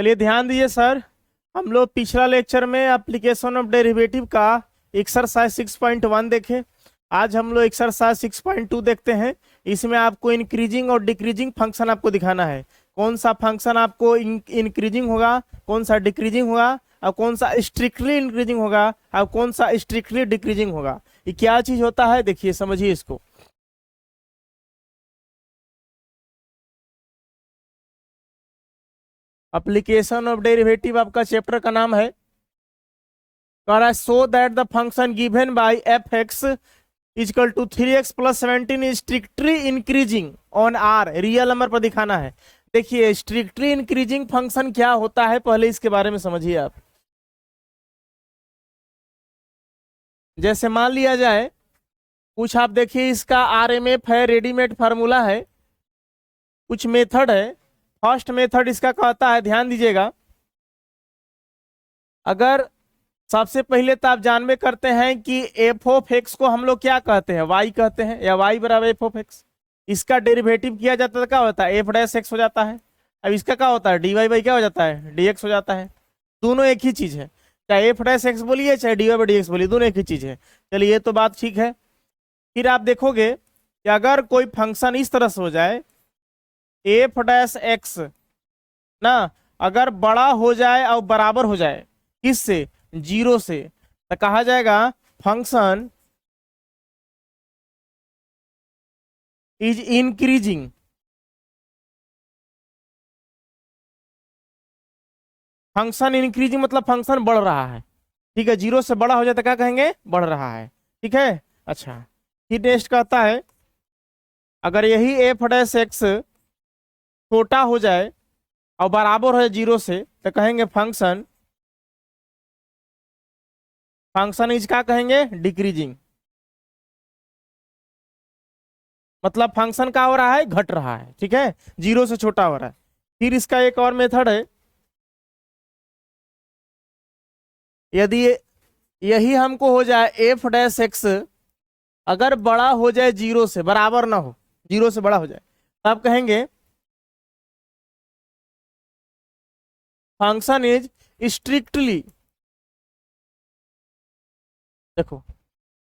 चलिए ध्यान दीजिए सर, हम लोग पिछला लेक्चर में एप्लीकेशन ऑफ डेरिवेटिव का एक्सरसाइज 6.1 देखे। आज हम लोग एक्सरसाइज 6.2 देखते हैं। इसमें आपको इंक्रीजिंग और डिक्रीजिंग फंक्शन आपको दिखाना है। कौन सा फंक्शन आपको इंक्रीजिंग होगा, कौन सा डिक्रीजिंग होगा, और कौन सा स्ट्रिक्टली इंक्रीजिंग होगा, और कौन सा स्ट्रिक्टली डिक्रीजिंग होगा। ये क्या चीज होता है, देखिए समझिए इसको। एप्लीकेशन ऑफ डेरिवेटिव आपका चैप्टर का नाम है। कह रहा है so that the function given by F X is equal to 3x + 17 is strictly increasing on R, real number पर दिखाना है। देखिए स्ट्रिक्टली इंक्रीजिंग फंक्शन क्या होता है, पहले इसके बारे में समझिए आप। जैसे मान लिया जाए कुछ, आप देखिए इसका RMF है, रेडीमेड फार्मूला है, कुछ मेथड है। फर्स्ट मेथड इसका कहता है, ध्यान दीजिएगा, अगर सबसे पहले तो आप जानबे करते हैं कि एफ ऑफ एक्स को हम लोग क्या कहते हैं, वाई कहते हैं, या वाई बराबर एफ ऑफ एक्स। इसका डेरिवेटिव किया जाता है तो क्या होता है, एफ डैश एक्स हो जाता है। अब इसका क्या होता है, डी वाई बाई क्या हो जाता है, डी एक्स हो जाता है। दोनों एक ही चीज है, चाहे एफ डैश एक्स बोलिए चाहे D Y by D X बोलिए, दोनों एक ही चीज है। चलिए ये तो बात ठीक है। फिर आप देखोगे कि अगर कोई फंक्शन इस तरह से हो जाए, एफ डैश एक्स ना अगर बड़ा हो जाए और बराबर हो जाए किससे, जीरो से, तो कहा जाएगा function is increasing. Function increasing मतलब फंक्शन बढ़ रहा है। ठीक है, जीरो से बड़ा हो जाए तो क्या कहेंगे, बढ़ रहा है। ठीक है, अच्छा। फिर नेक्स्ट कहता है अगर यही एफ डैश एक्स छोटा हो जाए और बराबर हो जाए जीरो से तो कहेंगे फंक्शन इज क्या कहेंगे, डिक्रीजिंग। मतलब फंक्शन क्या हो रहा है, घट रहा है। ठीक है, जीरो से छोटा हो रहा है। फिर इसका एक और मेथड है, यदि यही हमको हो जाए एफ डैश एक्स अगर बड़ा हो जाए जीरो से, बराबर ना हो, जीरो से बड़ा हो जाए, तब कहेंगे फंक्शन इज स्ट्रिक्टली, देखो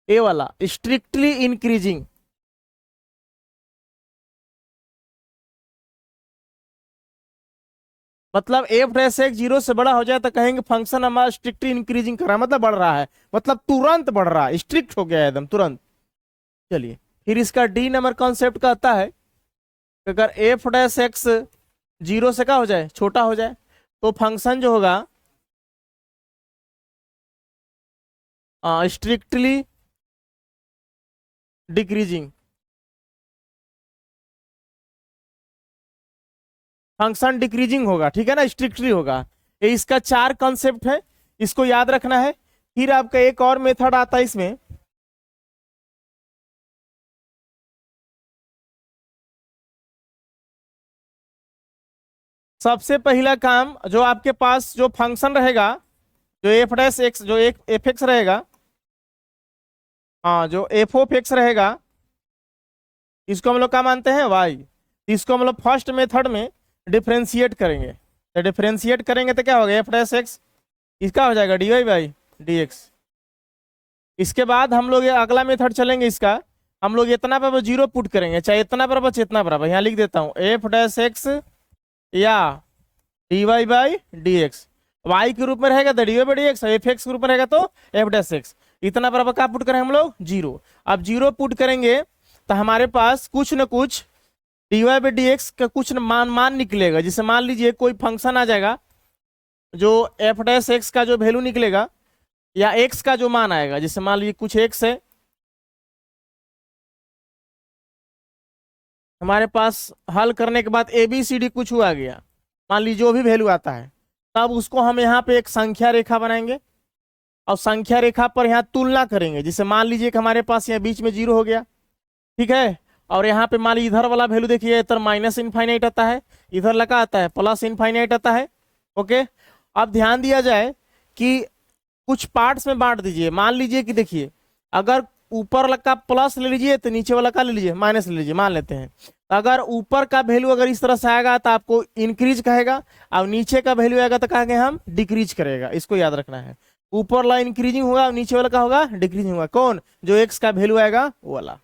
ए वाला, स्ट्रिक्टली इंक्रीजिंग। मतलब एफ डैश एक्स जीरो से बड़ा हो जाए तो कहेंगे फंक्शन हमारा स्ट्रिक्टली इंक्रीजिंग कर रहा है, मतलब बढ़ रहा है, मतलब तुरंत बढ़ रहा है, स्ट्रिक्ट हो गया है एकदम तुरंत। चलिए फिर इसका डी नंबर कॉन्सेप्ट कहता है कि अगर एफ डैश एक्स जीरो से क्या हो जाए, छोटा हो जाए, तो फंक्शन जो होगा स्ट्रिक्टली डिक्रीजिंग। फंक्शन डिक्रीजिंग होगा, ठीक है ना, स्ट्रिक्टली होगा। ये इसका चार कॉन्सेप्ट है, इसको याद रखना है। फिर आपका एक और मेथड आता है इसमें, सबसे पहला काम जो आपके पास जो फंक्शन रहेगा, जो एफ डैश एक्स, जो एक एफ एक्स रहेगा, हाँ जो एफ ऑफ एक्स रहेगा, इसको हम लोग क्या मानते हैं, वाई। इसको हम लोग फर्स्ट मेथड में डिफ्रेंशिएट करेंगे। तो डिफ्रेंशिएट करेंगे तो क्या होगा, एफ डैश एक्स इसका हो जाएगा D Y by D X. इसके बाद हम लोग ये अगला मेथड चलेंगे, इसका हम लोग इतना पर जीरो पुट करेंगे, चाहे इतना बराबर चाहे इतना बराबर। यहाँ लिख देता हूँ एफ डैश एक्स या D Y by D X, Y के रूप में रहेगा तो D Y by D X, F X के रूप में रहेगा तो एफ डैश एक्स। इतना बराबर क्या पुट करें हम लोग, जीरो। अब जीरो पुट करेंगे तो हमारे पास कुछ न कुछ D Y by D X का कुछ मान निकलेगा। जैसे मान लीजिए कोई फंक्शन आ जाएगा, जो एफ डैश एक्स का जो वैल्यू निकलेगा, या एक्स का जो मान आएगा, जैसे मान लीजिए कुछ एक्स है हमारे पास, हल करने के बाद ए बी सी डी कुछ हुआ गया, मान लीजिए जो भी वैल्यू आता है, तब उसको हम यहाँ पे एक संख्या रेखा बनाएंगे और संख्या रेखा पर यहाँ तुलना करेंगे। जैसे मान लीजिए कि हमारे पास यहाँ बीच में जीरो हो गया, ठीक है, और यहाँ पे मान लीजिए इधर वाला वैल्यू देखिए, इधर माइनस इनफाइनाइट आता है, इधर लगा आता है प्लस इनफाइनाइट आता है। ओके, अब ध्यान दिया जाए कि कुछ पार्ट्स में बांट दीजिए। मान लीजिए कि देखिए अगर ऊपर वाला का प्लस ले लीजिए तो नीचे वाला का ले लीजिए माइनस ले लीजिए, मान लेते हैं। अगर ऊपर का वैल्यू अगर इस तरह से आएगा तो आपको इंक्रीज कहेगा, और नीचे का वैल्यू आएगा तो कहेंगे हम डिक्रीज करेगा। इसको याद रखना है, ऊपर वाला इंक्रीजिंग होगा और नीचे वाला का होगा डिक्रीजिंग होगा। कौन? जो एक्स का वैल्यू आएगा वो वाला।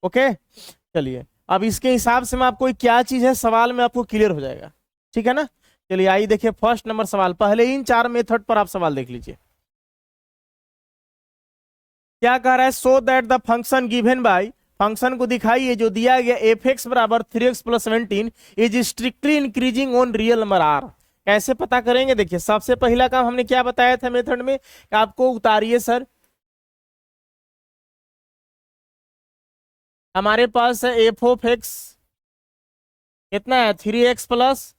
ओके चलिए, अब इसके हिसाब से मैं आपको क्या चीज है सवाल में आपको क्लियर हो जाएगा, ठीक है ना। चलिए आइए देखिए फर्स्ट नंबर सवाल, पहले इन 4 मेथड पर आप सवाल देख लीजिए। क्या कह रहा है? So that the function given bye, function को दिखाइए जो दिया गया एफ एक्स बराबर 3x + 17 is strictly increasing on real number R. कैसे पता करेंगे? देखिए सबसे पहला काम हमने क्या बताया था मेथड में कि आपको उतारिए सर, हमारे पास है एफ ऑफ एक्स कितना है 3x +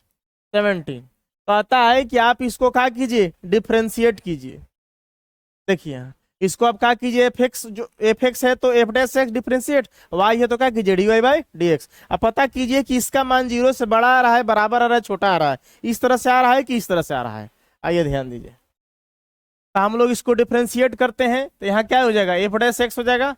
17, कहता है कि आप इसको क्या कीजिए डिफ्रेंशिएट कीजिए। देखिए इसको आप क्या कीजिए एफ एक्स, जो एफ एक्स है तो F dash X differentiate, Y है तो क्या कीजिए D Y by D X. अब पता कीजिए कि इसका मान 0 से बड़ा आ रहा है, बराबर आ रहा है, छोटा आ रहा है, इस तरह से आ रहा है कि इस तरह से आ रहा है। आइए ध्यान दीजिए, तो हम लोग इसको डिफ्रेंशिएट करते हैं तो यहाँ क्या हो जाएगा एफ डैश एक्स हो जाएगा।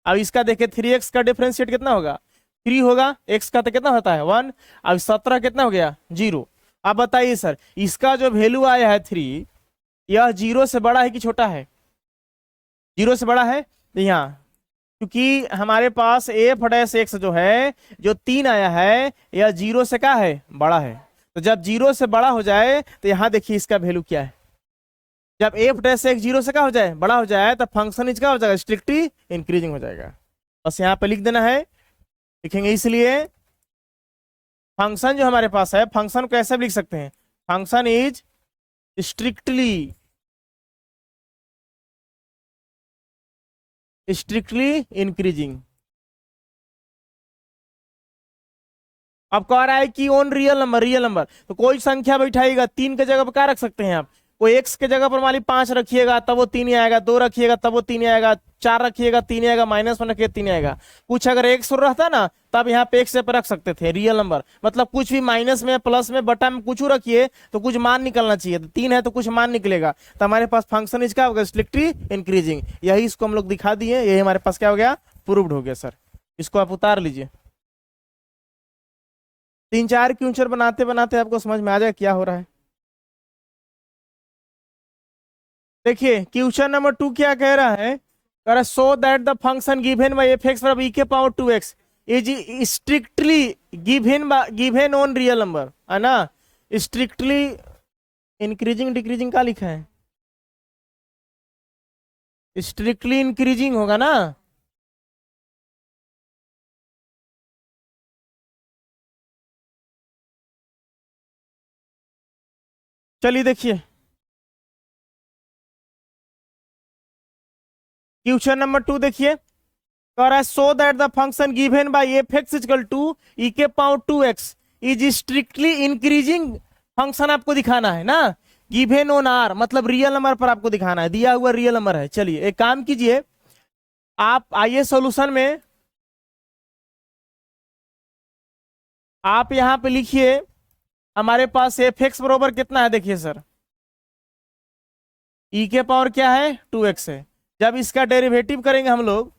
अब इसका देखिए 3x का डिफ्रेंशिएट कितना होगा 3 होगा, x का तो कितना होता है 1, अब 17 कितना हो गया 0। अब बताइए सर इसका जो वैल्यू आया है 3, यह 0 से बड़ा है कि छोटा है? 0 से बड़ा है। तो यहाँ क्योंकि हमारे पास एफ डैश एक्स जो है जो 3 आया है यह 0 से क्या है बड़ा है, तो जब 0 से बड़ा हो जाए तो यहाँ देखिए इसका वैल्यू क्या है, जब एफ डैश एक्स 0 से क्या हो जाए बड़ा हो जाए तो फंक्शन इसका हो जाएगा स्ट्रिक्टली इंक्रीजिंग हो जाएगा। बस यहाँ पे लिख देना है, लिखेंगे इसलिए फंक्शन जो हमारे पास है, फंक्शन को ऐसे भी लिख सकते हैं, फंक्शन इज स्ट्रिक्टली इंक्रीजिंग। अब कह रहा है कि on real number, real number तो कोई संख्या बैठाइएगा 3 के जगह पर क्या रख सकते हैं आप, कोई x के जगह पर मान ली 5 रखिएगा तब वो 3 ही आएगा, 2 रखिएगा तब वो 3 ही आएगा, 4 रखिएगा 3 ही आएगा, -1 रखिएगा 3 ही आएगा। कुछ अगर x रहता ना तब यहाँ पे x से पर रख सकते थे रियल नंबर, मतलब कुछ भी माइनस में प्लस में बटा में कुछ रखिए तो कुछ मान निकलना चाहिए, तो 3 है तो कुछ मान निकलेगा, तो हमारे पास फंक्शन इसका होगा स्ट्रिक्टली इंक्रीजिंग। यही इसको हम लोग दिखा दिए, यही हमारे पास क्या हो गया प्रूव्ड हो गया सर। इसको आप उतार लीजिए, 3-4 क्वेश्चन बनाते बनाते आपको समझ में आ जाए क्या हो रहा है। देखिए क्वेश्चन नंबर 2 क्या कह रहा है, कह रहा है so that the function given by F x बराबर e के power 2x is strictly given on real number, है ना। स्ट्रिक्टली इंक्रीजिंग डिक्रीजिंग का लिखा है, स्ट्रिक्टली इंक्रीजिंग होगा ना। चलिए देखिए क्वेश्चन नंबर 2 देखिए, कह रहा है so that the function given by F x equal to e के power 2x is strictly increasing. Function आपको दिखाना है ना, गिवन ऑन आर मतलब रियल नंबर पर आपको दिखाना है, दिया हुआ रियल नंबर है। चलिए एक काम कीजिए, आप आइए सॉल्यूशन में, आप यहां पे लिखिए हमारे पास एफ एक्स बरोबर कितना है, देखिए सर ई के पावर क्या है 2x है। जब इसका डेरिवेटिव करेंगे हम लोग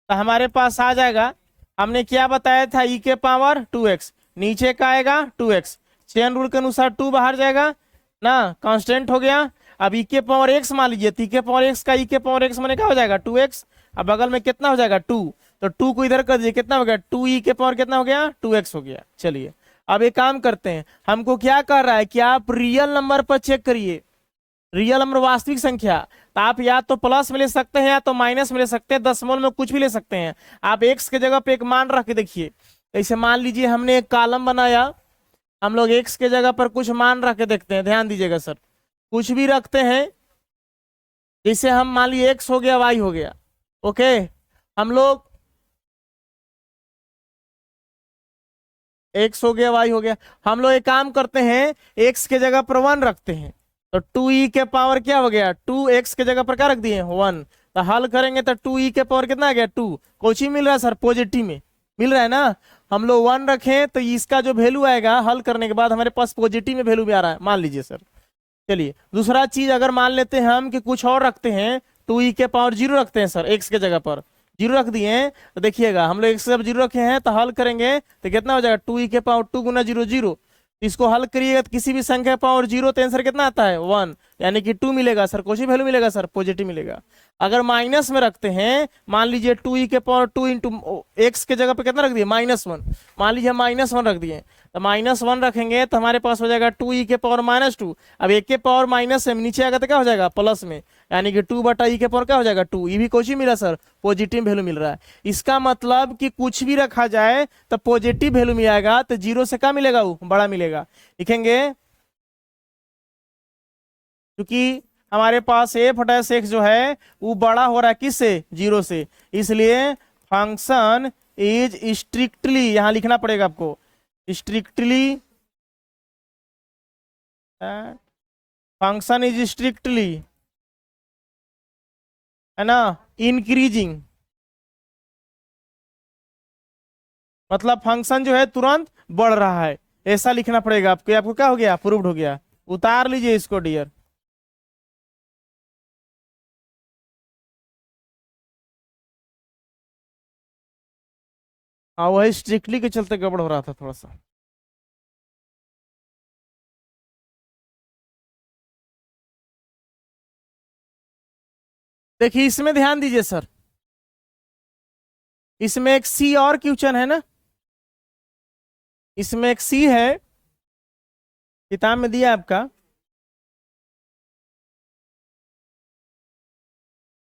तो हमारे पास आ जाएगा, हमने क्या बताया था ई के पावर 2x, नीचे का आएगा 2x, चेन रूल के अनुसार 2 बाहर जाएगा ना, कांस्टेंट हो गया। अब ई के पावर x मान लीजिए, तो ई के पावर x का ई के पावर x माने क्या हो जाएगा 2x, अब बगल में कितना हो जाएगा 2, तो 2 को इधर कर दीजिए कितना हो गया 2 ई के पावर कितना हो गया 2x हो गया। चलिए अब एक काम करते हैं, हमको क्या कर रहा है कि आप रियल नंबर पर चेक करिए, रियल नंबर वास्तविक संख्या, तो आप या तो प्लस में ले सकते हैं या तो माइनस में ले सकते हैं, दशमलव में कुछ भी ले सकते हैं। आप x के जगह पे एक मान रख के देखिए, ऐसे मान लीजिए हमने एक कॉलम बनाया, हम लोग x के जगह पर कुछ मान रख के देखते हैं, ध्यान दीजिएगा सर, कुछ भी रखते हैं, जैसे हम मान लीजिए x हो गया y हो गया, ओके हम लोग x हो गया y हो गया, हम लोग एक काम करते हैं x के जगह पर 1 रखते हैं, तो 2e के पावर क्या हो गया 2x के जगह पर क्या रख दिए 1, तो हल करेंगे तो 2e के पावर कितना आ गया 2, कोची मिल रहा है सर पॉजिटिव में मिल रहा है ना। हम लोग 1 रखें तो इसका जो वैल्यू आएगा हल करने के बाद हमारे पास पॉजिटिव में वैल्यू भी आ रहा है, मान लीजिए सर। चलिए दूसरा चीज अगर मान लेते हैं हम कि कुछ और रखते हैं, 2e⁻0 रखते हैं सर, x के जगह पर 0 रख दिए हैं। तो देखिएगा हम लोग x जब 0 रखे हैं तो हल करेंगे तो कितना हो जाएगा, 2e⁻2 गुना 0 0। इसको हल करिएगा तो किसी भी संख्या पावर 0 तो आंसर कितना आता है 1, यानी कि 2 मिलेगा सर। कौन सी वैल्यू मिलेगा सर, पॉजिटिव मिलेगा। अगर माइनस में रखते हैं, मान लीजिए 2e⁻2 इंटू एक्स के जगह पे कितना रख दिए -1, मान लीजिए -1 रख दिए, तो -1 रखेंगे तो हमारे पास हो जाएगा 2e⁻²। अब एक के पावर माइनस में नीचे आएगा तो क्या हो जाएगा प्लस में, यानी कि 2/e⁻ क्या हो जाएगा 2। ये भी कुछ ही मिला सर, पॉजिटिव वैल्यू मिल रहा है। इसका मतलब कि कुछ भी रखा जाए तो पॉजिटिव वैल्यू मिल आएगा, तो 0 से क्या मिलेगा, वो बड़ा मिलेगा। लिखेंगे क्योंकि हमारे पास f' जो है वो बड़ा हो रहा है किससे, 0 से, इसलिए फंक्शन इज स्ट्रिक्टली, यहां लिखना पड़ेगा आपको, स्ट्रिक्टली फंक्शन इज स्ट्रिक्टली, है ना, इंक्रीजिंग। मतलब फंक्शन जो है तुरंत बढ़ रहा है, ऐसा लिखना पड़ेगा आपको। आपको क्या हो गया, प्रूव्ड हो गया। उतार लीजिए इसको डियर। हाँ वही स्ट्रिक्टली के चलते गड़बड़ हो रहा था थोड़ा सा। देखिए इसमें ध्यान दीजिए सर, इसमें एक सी और क्वेश्चन है ना, इसमें एक सी है, किताब में दिया आपका,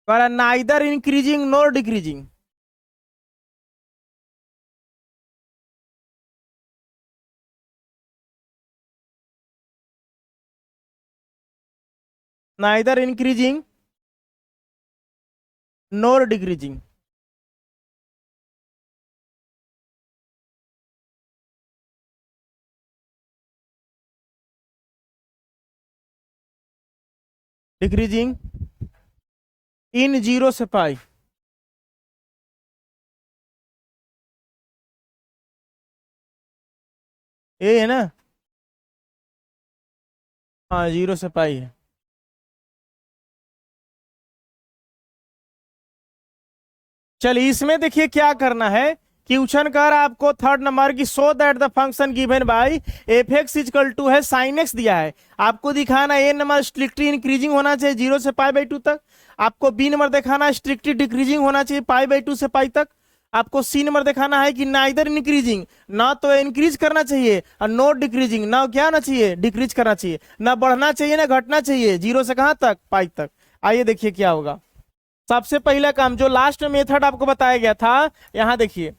neither increasing nor decreasing. Neither increasing nor decreasing. Decreasing in 0 से पाई। ये है ना, हाँ 0 से पाई है। चलिए इसमें देखिए क्या करना है। क्वेश्चन कर आपको थर्ड नंबर की, so that the function given by f(x) equal to है sin x दिया है। आपको दिखाना ए नंबर स्ट्रिक्टली इंक्रीजिंग होना चाहिए 0 से π/2 तक। आपको बी नंबर दिखाना है स्ट्रिक्टली डिक्रीजिंग होना चाहिए π/2 से पाई तक। आपको सी नंबर दिखाना है कि नाइदर इंक्रीजिंग, ना तो इंक्रीज करना चाहिए और नॉट डिक्रीजिंग, ना क्या होना चाहिए डिक्रीज करना चाहिए, ना बढ़ना चाहिए ना घटना चाहिए, 0 से कहां तक, पाई तक। आइए देखिए क्या होगा। सबसे पहला काम जो लास्ट मेथड आपको बताया गया था, यहां देखिए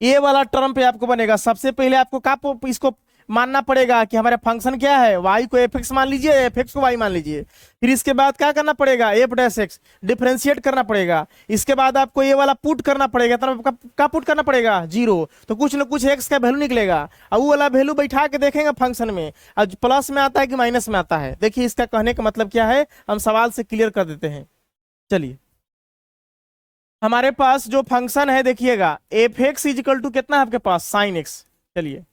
ये वाला टर्म पे आपको बनेगा। सबसे पहले आपको क्या इसको मानना पड़ेगा कि हमारा फंक्शन क्या है, y को f(x) मान लीजिए, f(x) को y मान लीजिए। फिर इसके बाद क्या करना पड़ेगा, f'(x) डिफरेंशिएट करना पड़ेगा। इसके बाद आपको ये वाला पुट करना पड़ेगा, तरफ का पुट करना पड़ेगा 0, तो कुछ ना कुछ x का वैल्यू निकलेगा और वो वाला वैल्यू बैठा के देखेंगे फंक्शन में, अब प्लस में आता है कि माइनस में आता है। देखिए इसका कहने का मतलब क्या है, हम सवाल से क्लियर कर देते हैं। चलिए हमारे पास जो फंक्शन है देखिएगा, f(x) इक्वल टू कितना है आपके पास, sin x। चलिए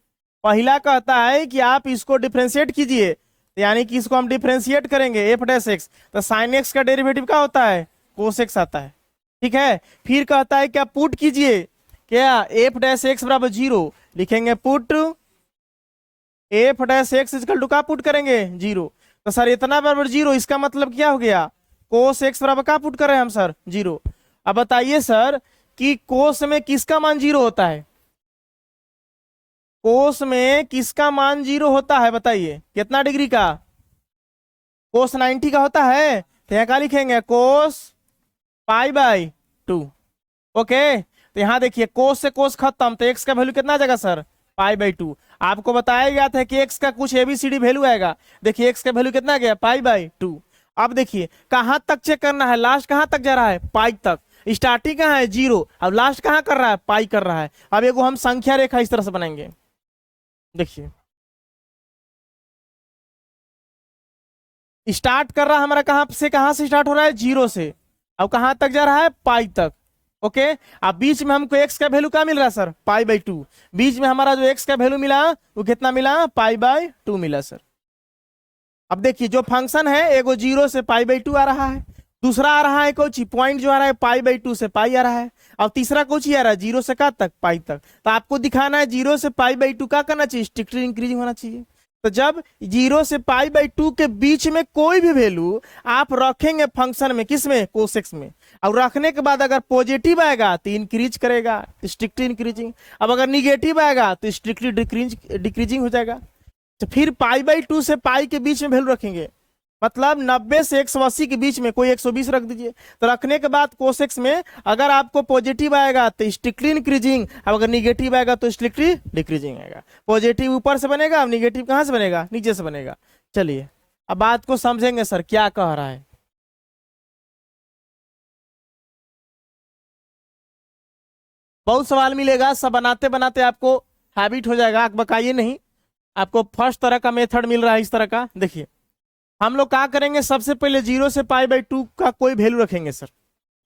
पहला कहता है कि आप इसको डिफरेंशिएट कीजिए, यानी कि इसको हम डिफरेंशिएट करेंगे f'(x), तो sin x का डेरिवेटिव क्या होता है, cos x आता है, ठीक है। फिर कहता है क्या पुट कीजिए, क्या f'(x) बराबर 0 लिखेंगे, पुट f'(x) इक्वल टू क्या पुट करेंगे 0, तो सर इतना बराबर 0, इसका मतलब क्या हो गया, cos x बराबर क्या पुट कर रहे हैं हम सर 0। अब बताइए सर कि कोस में किसका मान 0 होता है, कोस में किसका मान 0 होता है, बताइए कितना डिग्री का, कोस 90 का होता है, तो यहाँ क्या लिखेंगे, कोस π/2। ओके तो यहाँ देखिए कोस से कोस खत्म, तो x का वैल्यू कितना आ जाएगा सर, π/2। आपको बताया गया था कि x का कुछ ABCD वैल्यू आएगा, देखिए x का वैल्यू कितना गया, π/2। अब देखिए कहां तक चेक करना है, लास्ट कहां तक जा रहा है, पाई तक। स्टार्टिंग कहां है 0, अब लास्ट कहां कर रहा है, पाई कर रहा है। अब एगो हम संख्या रेखा इस तरह से बनाएंगे, देखिए स्टार्ट कर रहा है हमारा कहां से स्टार्ट हो रहा है, 0 से, अब कहां तक जा रहा है, पाई तक। ओके अब बीच में हमको x का वैल्यू क्या मिल रहा है सर, π/2। बीच में हमारा जो x का वैल्यू मिला वो कितना मिला, π/2 मिला सर। अब देखिए जो फंक्शन है एगो 0 से π/2 आ रहा है, दूसरा आ रहा है कुछ पॉइंट जो आ रहा है π/2 से पाई आ रहा है, और तीसरा कुछ ही आ रहा है 0 से का तक पाई तक। तो आपको दिखाना है 0 से π/2 का करना चाहिए, स्ट्रिक्टली इंक्रीजिंग होना चाहिए। तो जब 0 से π/2 के बीच में कोई भी वैल्यू आप रखेंगे फंक्शन में, किसमें, कोसेक्स में, और रखने के बाद अगर पॉजिटिव आएगा तो इंक्रीज करेगा, स्ट्रिक्टली इंक्रीजिंग। अब अगर निगेटिव आएगा तो स्ट्रिक्टली डिक्रीजिंग हो जाएगा। तो फिर π/2 से पाई के बीच में वैल्यू रखेंगे, मतलब 90 से 180 के बीच में कोई 120 रख दीजिए। तो रखने के बाद कोसेक्स में अगर आपको पॉजिटिव आएगा तो स्ट्रिक्टली इंक्रीजिंग, अब अगर निगेटिव आएगा तो स्ट्रिक्टली डिक्रीजिंग आएगा। पॉजिटिव ऊपर से बनेगा, अब निगेटिव कहाँ से बनेगा, नीचे से बनेगा। चलिए अब बात को समझेंगे सर क्या कह रहा है। बहुत सवाल मिलेगा, सब बनाते बनाते आपको हैबिट हो जाएगा, आप बकाइए नहीं। आपको फर्स्ट तरह का मेथड मिल रहा है इस तरह का। देखिए हम लोग क्या करेंगे, सबसे पहले 0 से π/2 का कोई वैल्यू रखेंगे सर।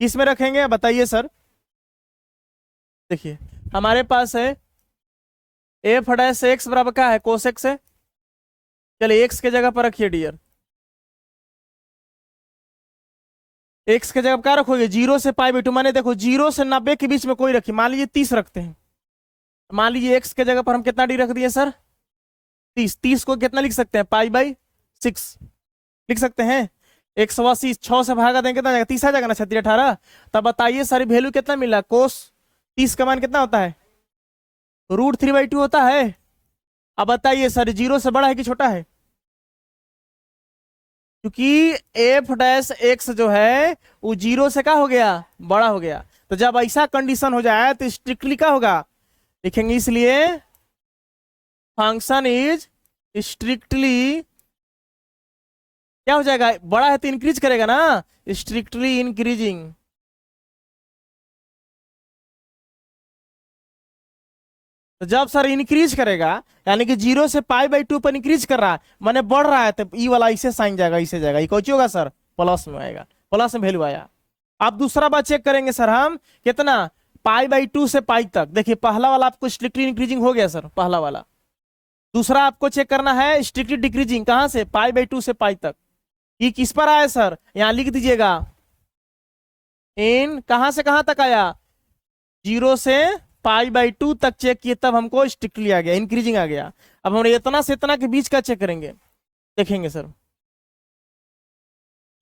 किस में रखेंगे बताइए सर। देखिए हमारे पास है f' बराबर क्या है, कोसेक्स है। चलिए x के जगह पर रखिए डियर, x के जगह क्या रखोगे, 0 से π/2, माने देखो 0 से 90 के बीच में कोई रखिए, मान लीजिए 30 रखते हैं। मान लीजिए x के जगह पर हम कितना डी रख दिए सर, 30। 30 को कितना लिख सकते हैं, π/6 लिख सकते हैं। 180 6 से भागा देंगे कितना जाएगा, 30 आ जाएगा ना, 36 18। तब बताइए सर वैल्यू कितना मिला, कोस 30 का मान कितना होता है, √3/2 होता है। अब बताइए सर 0 से बड़ा है कि छोटा है, क्योंकि f' जो है वो 0 से क्या हो गया, बड़ा हो गया। तो जब ऐसा कंडीशन हो जाए तो स्ट्रिक्टली क्या होगा, लिखेंगे इसलिए फंक्शन इज स्ट्रिक्टली क्या हो जाएगा, बड़ा है तो इंक्रीज करेगा ना, स्ट्रिक्टली इंक्रीजिंग। तो जब सर इंक्रीज करेगा यानी कि 0 से π/2 पर इंक्रीज कर रहा है, माने बढ़ रहा है, तो ई वाला इसे साइन जाएगा, इसे जाएगा, ये कौन होगा सर, प्लस में आएगा, प्लस में वैल्यू आया। अब दूसरा बात चेक करेंगे सर हम, कितना π/2 से पाई तक। देखिए पहला वाला आपको स्ट्रिक्टली इंक्रीजिंग हो गया सर, पहला वाला। दूसरा आपको चेक करना है स्ट्रिक्टली डिक्रीजिंग, कहां से, π/2 से पाई तक। ये किस पर आया सर, यहां लिख दीजिएगा, इन कहां से कहां तक आया, 0 से π/2 तक चेक किए, तब हमको स्ट्रिक्टली आ गया, इंक्रीजिंग आ गया। अब हम इतना से इतना के बीच का चेक करेंगे, देखेंगे सर।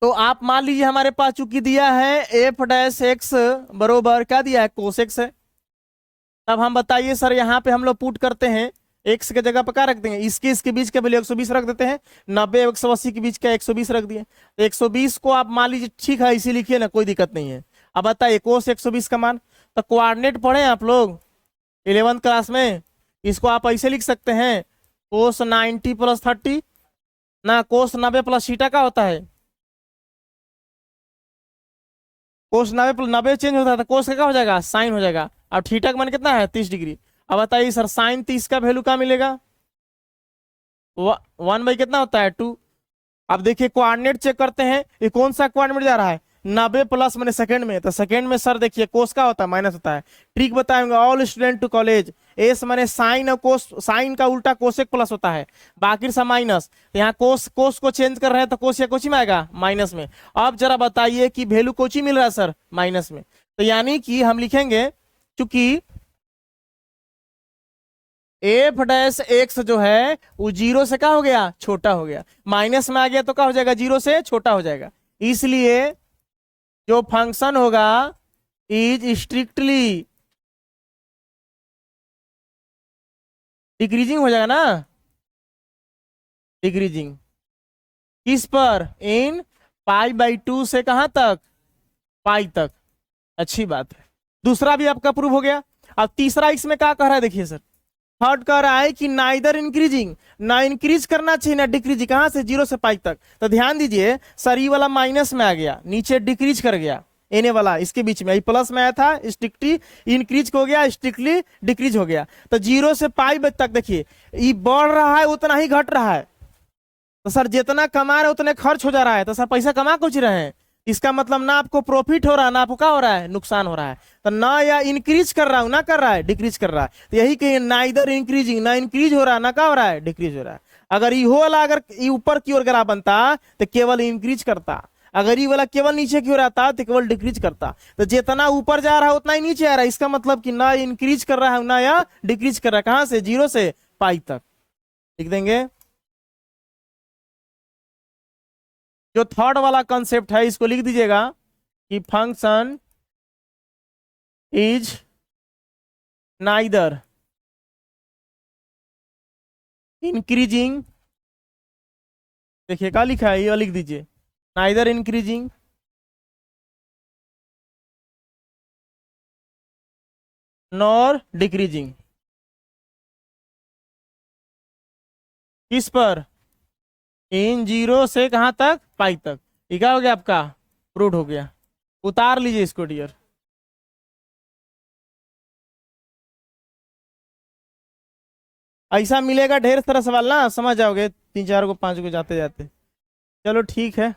तो आप मान लीजिए हमारे पास चूंकि दिया है f' बरोबर क्या दिया है, कोसेक्स है। अब हम बताइए सर यहाँ पे हम लोग पुट करते हैं, x के जगह पर क्या रख देंगे, इसके बीच का वैल्यू 120 रख देते हैं, 90 180 के बीच का 120 रख दिए। तो 120 को आप मान लीजिए ठीक है इसी लिखिए ना, कोई दिक्कत नहीं है। अब बताइए कोस 120 का मान, तो कोऑर्डिनेट पढ़े आप लोग 11th क्लास में, इसको आप ऐसे लिख सकते हैं, कोस 90 + 30 ना, कोस 90 + थीटा का होता है, कोस 90 चेंज होता है तो कोस का क्या हो जाएगा, साइन हो जाएगा। अब थीटा का मान कितना है, 30 डिग्री। अब बताइए सर साइन 30 का वैल्यू क्या मिलेगा, 1 कितना होता है, 2। अब देखिए कोऑर्डिनेट चेक करते हैं, ये कौन सा कोऑर्डिनेट जा रहा है, 90 प्लस मैंने सेकंड में, तो सेकंड में सर देखिए कोस का होता है, माइनस होता है। ट्रिक बताएंगे, all student to college, S मैंने साइन और कोस, साइन का उल्टा कोसेक प्लस होता है, बाकी सब माइनस। तो यहाँ कोस को चेंज कर रहे हैं तो कोस या कोची में आएगा, माइनस में। अब जरा बताइए कि वैल्यू कोची मिल रहा है सर, माइनस में। तो यानी कि हम लिखेंगे चूंकि f' जो है वो 0 से क्या हो गया, छोटा हो गया, माइनस में आ गया तो क्या हो जाएगा, 0 से छोटा हो जाएगा। इसलिए जो फंक्शन होगा इज स्ट्रिक्टली डिक्रीजिंग हो जाएगा ना, डिक्रीजिंग किस पर, इन π/2 से कहां तक, पाई तक। अच्छी बात है, दूसरा भी आपका प्रूव हो गया। अब तीसरा इसमें क्या कह रहा है, देखिए सर थर्ड कह रहा है कि नाइदर इंक्रीजिंग, ना इंक्रीज करना चाहिए ना डिक्रीज, कहां से, 0 से पाई तक। तो ध्यान दीजिए सर ये वाला माइनस में आ गया, नीचे डिक्रीज कर गया, एने वाला इसके बीच में प्लस में आया था, स्ट्रिक्टली इंक्रीज हो गया, स्ट्रिक्टली डिक्रीज हो गया। तो 0 से पाई तक देखिए ये बढ़ रहा है उतना ही घट रहा है। तो सर जितना कमा रहे उतने खर्च हो जा रहा है, तो सर पैसा कमा कुछ रहे हैं, इसका मतलब ना आपको प्रॉफिट हो रहा है ना आपको क्या हो रहा है, नुकसान हो रहा है। तो ना या इंक्रीज कर रहा हूं ना कर रहा है डिक्रीज कर रहा है, तो यही कहिए नाइदर इंक्रीजिंग, ना इंक्रीज हो रहा है ना क्या हो रहा है डिक्रीज हो रहा है। अगर ये हो वाला अगर ये ऊपर की ओर ग्राफ बनता तो केवल इंक्रीज करता, अगर ये वाला केवल नीचे की ओर आता तो केवल डिक्रीज करता। तो जितना ऊपर जा रहा है उतना ही नीचे आ रहा है, इसका मतलब कि ना इंक्रीज कर रहा है ना या डिक्रीज कर रहा है। कहां से, जीरो से पाई तक। लिख देंगे। जो थर्ड वाला कंसेप्ट है इसको लिख दीजिएगा कि फंक्शन इज नाइदर इंक्रीजिंग, देखिए क्या लिखा है ये लिख दीजिए, नाइदर इंक्रीजिंग नॉर डिक्रीजिंग। किस पर, इन जीरो से कहां तक, पाई तक। ये क्या हो गया आपका, प्रूव हो गया। उतार लीजिए इसको डियर। ऐसा मिलेगा ढेर सारा सवाल ना, समझ जाओगे तीन चार को पांच को जाते जाते। चलो ठीक है,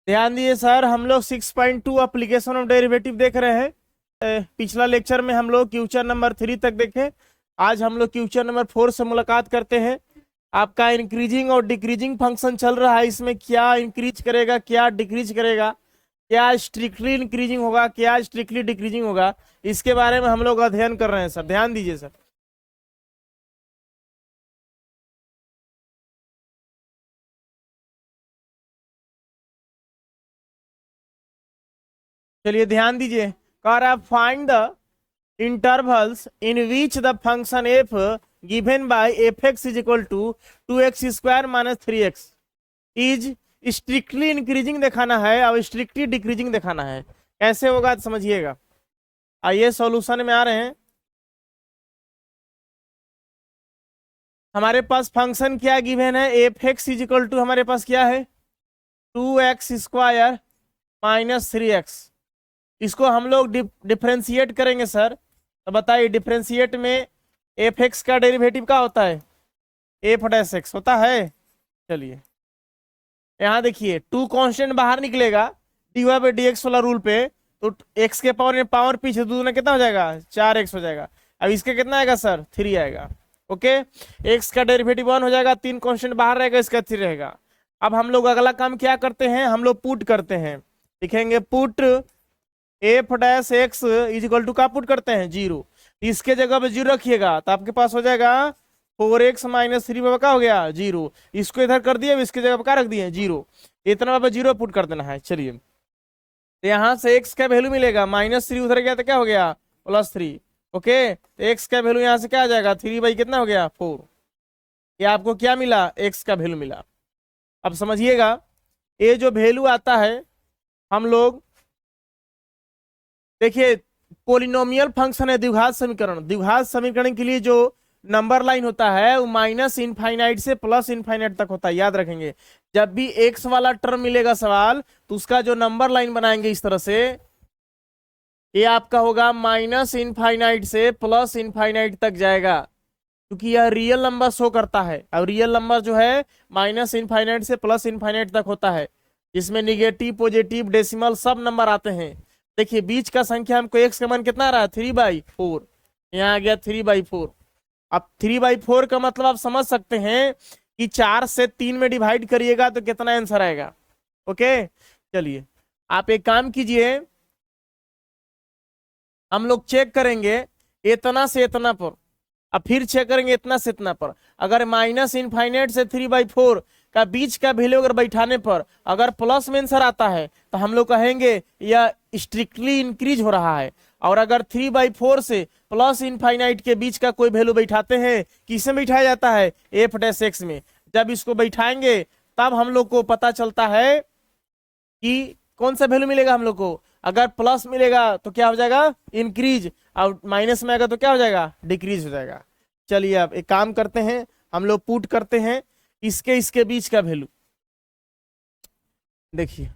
ध्यान दिए सर। हम लोग 6.2 एप्लीकेशन ऑफ डेरिवेटिव देख रहे हैं। पिछला लेक्चर में हम लोग क्वेश्चन नंबर 3 तक देखे। आज हम लोग क्वेश्चन नंबर 4 से मुलाकात करते हैं। आपका इंक्रीजिंग और डिक्रीजिंग फंक्शन चल रहा है, इसमें क्या इंक्रीज करेगा क्या डिक्रीज करेगा, क्या स्ट्रिक्टली इंक्रीजिंग होगा क्या स्ट्रिक्टली डिक्रीजिंग होगा, इसके बारे में हम लोग अध्ययन कर रहे हैं सर, ध्यान दीजिए सर। चलिए ध्यान दीजिए, कह रहा है find the intervals in which the function f given by fx is equal to 2x square minus 3x is strictly increasing दिखाना है और strictly decreasing दिखाना है। कैसे होगा तो समझिएगा। आइए सॉल्यूशन में आ रहे हैं। हमारे पास फंक्शन क्या गिवन है, F X is equal to हमारे पास क्या है 2x स्क्वायर माइनस 3x। इसको हम लोग डिफ्रेंशिएट करेंगे सर। तो बताइए डिफ्रेंशिएट में एफ एक्स का डेरिवेटिव क्या होता है, एफ डैश एक्स होता है। चलिए यहाँ देखिए टू कांस्टेंट बाहर निकलेगा D Y by D X वाला रूल पे, तो एक्स के पावर में पावर पीछे दूसरा कितना हो जाएगा 4x हो जाएगा। अब इसका कितना आएगा सर 3 आएगा। ओके, एक्स का डेरिवेटिव 1 हो जाएगा, 3 कांस्टेंट बाहर रहेगा, इसका 3 रहेगा। अब हम लोग अगला काम क्या करते हैं, हम लोग पुट करते हैं। लिखेंगे put F dash x is equal to का पुट करते हैं 0, इसके जगह पे 0 रखिएगा तो आपके पास हो जाएगा 4x माइनस 3 पे क्या हो गया 0। इसको इधर कर दिए, इसके जगह पे क्या रख दिए 0, इतना पे 0 पुट कर देना है। चलिए तो यहाँ से x का वैल्यू मिलेगा -3, उधर गया तो क्या हो गया +3। ओके, तो x का वैल्यू यहाँ से क्या आ जाएगा 3 बाई कितना हो गया 4। ये आपको क्या मिला, x का वैल्यू मिला। अब समझिएगा ये जो वैल्यू आता है हम लोग देखिए पोलिनोमियल फंक्शन है द्विघात समीकरण, द्विघात समीकरण के लिए जो नंबर लाइन होता है वो माइनस इनफाइनाइट से प्लस इनफाइनाइट तक होता है, याद रखेंगे। जब भी एक्स वाला टर्म मिलेगा सवाल तो उसका जो नंबर लाइन बनाएंगे इस तरह से, ये आपका होगा माइनस इनफाइनाइट से प्लस इनफाइनाइट तक जाएगा, क्योंकि यह रियल नंबर शो करता है। अब रियल नंबर जो है माइनस इनफाइनाइट से प्लस इनफाइनाइट तक होता है, जिसमें निगेटिव पॉजिटिव डेसिमल सब नंबर आते हैं। देखिए बीच का संख्या हमको एक्स का मान कितना आ रहा है 3/4, यहाँ आ गया 3/4। अब 3/4 का मतलब आप समझ सकते हैं कि 4 से 3 में डिवाइड करिएगा तो कितना आंसर आएगा। ओके चलिए आप एक काम कीजिए, हम लोग चेक करेंगे इतना से इतना पर, अब फिर चेक करेंगे इतना से इतना पर। अगर माइनस इनफाइनाइट से 3/4 का बीच का वैल्यू अगर बैठाने पर अगर प्लस में आंसर आता है तो हम लोग कहेंगे यह स्ट्रिक्टली इंक्रीज हो रहा है। और अगर 3/4 से प्लस इनफाइनाइट के बीच का कोई वैल्यू बैठाते हैं, किसमें बैठाया जाता है एफ डैश एक्स में। जब इसको बैठाएंगे तब हम लोग को पता चलता है कि कौन सा वैल्यू मिलेगा हम लोग को। अगर प्लस मिलेगा तो क्या हो जाएगा इंक्रीज, और माइनस में आएगा तो क्या हो जाएगा डिक्रीज हो जाएगा। चलिए अब एक काम करते हैं, हम लोग पुट करते हैं इसके बीच का वैल्यू। देखिए